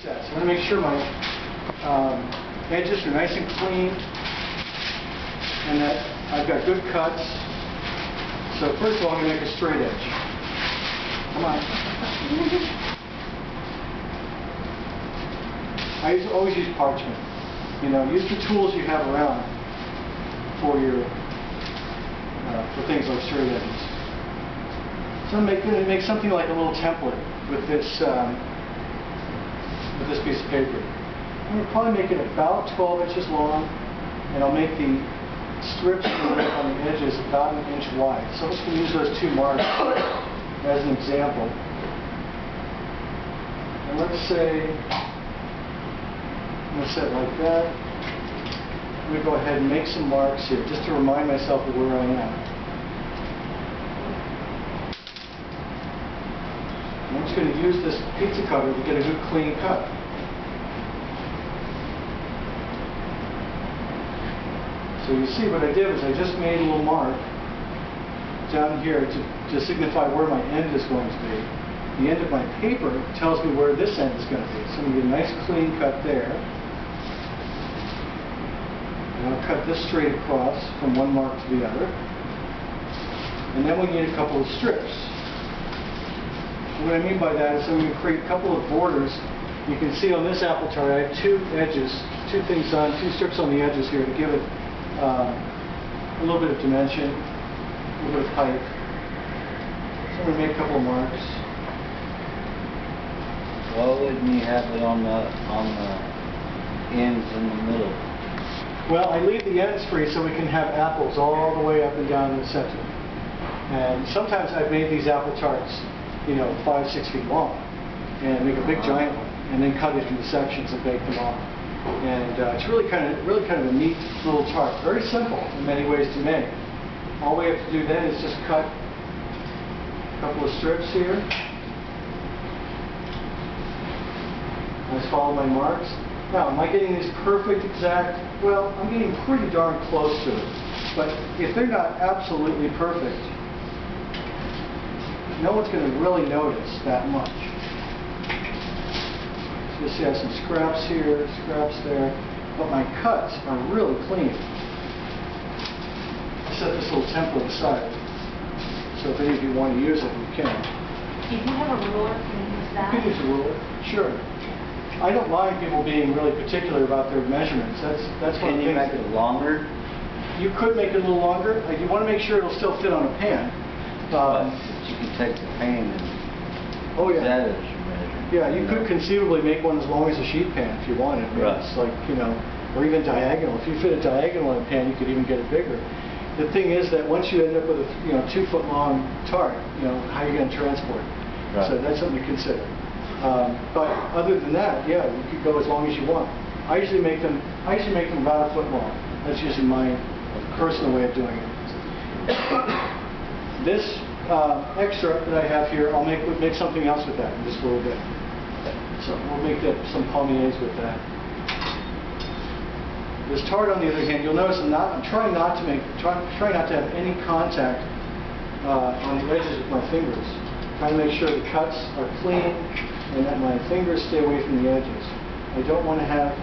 set. So I'm going to make sure my edges are nice and clean and that I've got good cuts. So first of all, I'm going to make a straight edge. Come on. I always use parchment. You know, use the tools you have around for your for things like straight edges. So I'm going to make something like a little template with this piece of paper. I'm going to probably make it about 12 inches long, and I'll make the strips on the edges about 1 inch wide. So I'm just going to use those 2 marks as an example. And let's say I'm going to set it like that. I'm going to go ahead and make some marks here just to remind myself of where I am. And I'm just going to use this pizza cutter to get a good clean cut. So you see what I did was I just made a little mark down here to signify where my end is going to be. The end of my paper tells me where this end is going to be. So I'm going to get a nice clean cut there. And I'll cut this straight across from one mark to the other. And then we need a couple of strips. What I mean by that is I'm going to create a couple of borders. You can see on this apple tart I have 2 edges, 2 strips on the edges here to give it a little bit of dimension, a little bit of height. So I'm going to make a couple of marks. Why wouldn't you have it on the ends in the middle? Well, I leave the ends free so we can have apples all the way up and down in the center. And sometimes I've made these apple tarts, you know, 5-6 feet long, and make a big giant one, and then cut it into sections and bake them off. And it's really kind of a neat little tart. Very simple in many ways to make. All we have to do then is just cut a couple of strips here. Let's follow my marks. Now, am I getting these perfect, exact? Well, I'm getting pretty darn close to it. But if they're not absolutely perfect, no one's going to really notice that much. So you see I have some scraps here, scraps there, but my cuts are really clean. I set this little template aside, so if any of you want to use it, you can. If you have a ruler, can you use that? You can use a ruler, sure. I don't mind people being really particular about their measurements. That's one of the things. Can you make it longer? You could make it a little longer. You want to make sure it'll still fit on a pan. But you can take the pan and oh yeah. that as your measure. Yeah, you could conceivably make one as long as a sheet pan if you wanted. Right. It's like, you know, or even diagonal. If you fit a diagonal in a pan, you could even get it bigger. The thing is that once you end up with a 2-foot long tart, how are you going to transport it? Right. So that's something to consider. But other than that, yeah, you could go as long as you want. I usually make them about 1 foot long. That's usually my personal way of doing it. This extra that I have here, I'll make something else with that in just a little bit. So we'll make some palmiers with that. This tart, on the other hand, you'll notice I'm trying not to have any contact on the edges with my fingers. Trying to make sure the cuts are clean and that my fingers stay away from the edges. I don't want to have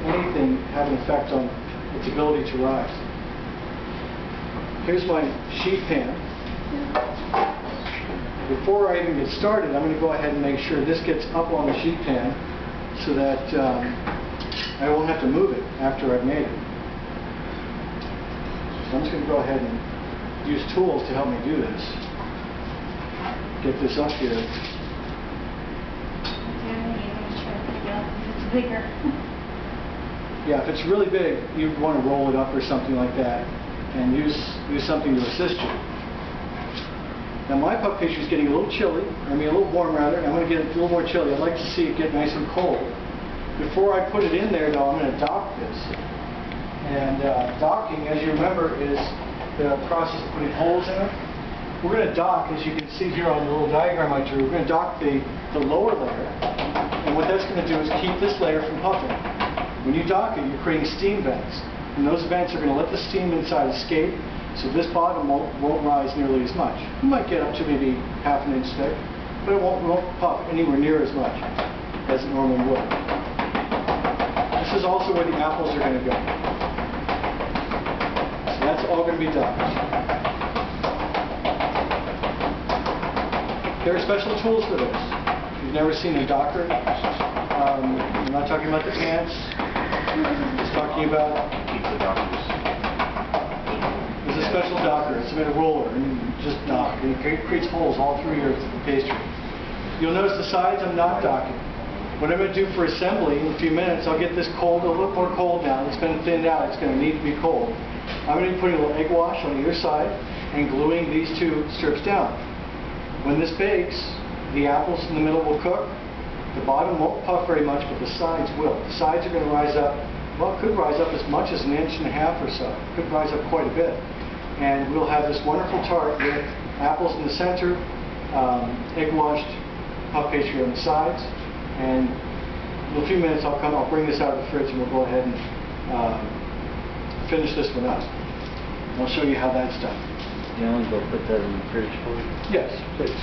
anything have an effect on its ability to rise. Here's my sheet pan. Before I even get started, I'm going to go ahead and make sure this gets up on the sheet pan so that I won't have to move it after I've made it. So I'm just going to go ahead and use tools to help me do this. Get this up here. It's bigger. Yeah, if it's really big, you'd want to roll it up or something like that, and use something to assist you. Now my puff pastry is getting a little chilly, a little warm rather, and I'm going to get it a little more chilly. I'd like to see it get nice and cold. Before I put it in there, though, I'm going to dock this. And docking, as you remember, is the process of putting holes in it. We're going to dock, as you can see here on the little diagram I drew, we're going to dock the lower layer. And what that's going to do is keep this layer from puffing. When you dock it, you're creating steam vents. And those vents are going to let the steam inside escape, so this bottom won't rise nearly as much. It might get up to maybe ½ an inch thick, but it won't puff anywhere near as much. as it normally would. This is also where the apples are going to go. So that's all going to be done. There are special tools for this. If you've never seen a docker, I'm not talking about the ants. Just talking about there's a special docker. It's made a roller and you just knock, and it creates holes all through your pastry. You'll notice the sides I'm not docking. What I'm going to do for assembly in a few minutes, I'll get this cold, a little more cold now. It's been thinned out. It's going to need to be cold. I'm going to be putting a little egg wash on either side and gluing these two strips down. When this bakes, the apples in the middle will cook. The bottom won't puff very much, but the sides will. The sides are going to rise up, well, it could rise up as much as 1.5 inches or so. It could rise up quite a bit. And we'll have this wonderful tart with apples in the center, egg-washed puff pastry on the sides. And in a few minutes I'll bring this out of the fridge and we'll go ahead and finish this one up. And I'll show you how that's done. You want to go put that in the fridge for you? Yes, please.